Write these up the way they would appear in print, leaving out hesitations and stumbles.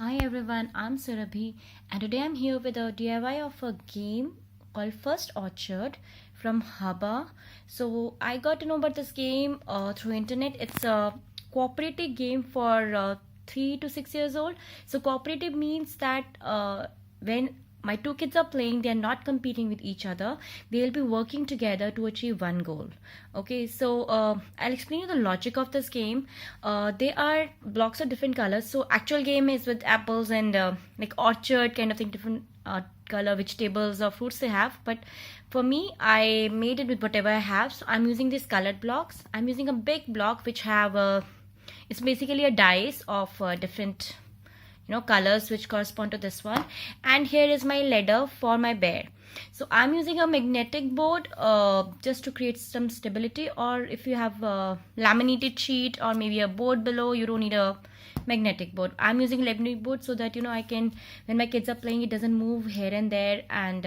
Hi everyone, I'm Surabhi and today I'm here with a DIY of a game called First Orchard from Haba. So I got to know about this game through internet. It's a cooperative game for 3 to 6 years old. So cooperative means that when my two kids are playing, they're not competing with each other. They'll be working together to achieve one goal. Okay, so I'll explain you the logic of this game. They are blocks of different colors. So actual game is with apples and like orchard kind of thing, different color vegetables or fruits they have. But for me, I made it with whatever I have. So I'm using these colored blocks. I'm using a big block which have it's basically a dice of different colors which correspond to this one. And here is my ladder for my bear. So I'm using a magnetic board just to create some stability, or if you have a laminated sheet or maybe a board below, you don't need a magnetic board. I'm using a laminated board so that I can, when my kids are playing, it doesn't move here and there, and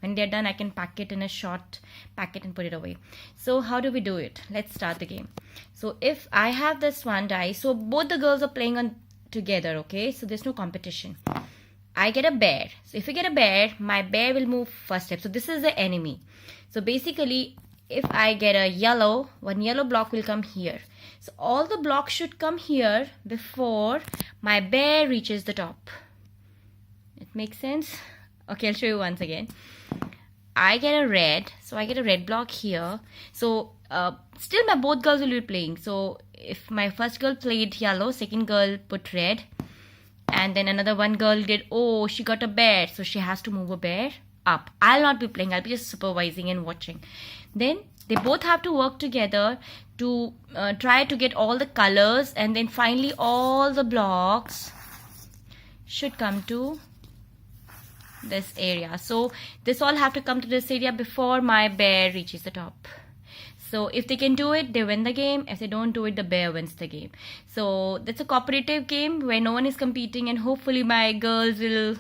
when they're done I can pack it in a short packet and put it away. So how do we do it? Let's start the game. So if I have this one die, so both the girls are playing on together, okay, so there's no competition. I get a bear. So if I get a bear, my bear will move first step. So this is the enemy. So basically, if I get a yellow, one yellow block will come here. So all the blocks should come here before my bear reaches the top. It makes sense? Okay, I'll show you once again. I get a red, so I get a red block here. So still my both girls will be playing. So if my first girl played yellow, second girl put red, and then another one girl did, oh, she got a bear, so she has to move a bear up. I'll not be playing, I'll be just supervising and watching. Then they both have to work together to try to get all the colors, and then finally all the blocks should come to this area. So this all have to come to this area before my bear reaches the top. So if they can do it, they win the game. If they don't do it, the bear wins the game. So that's a cooperative game where no one is competing, and hopefully my girls will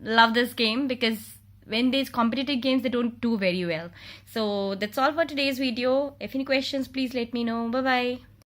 love this game, because when there's competitive games, they don't do very well. So that's all for today's video. If any questions, please let me know. Bye bye.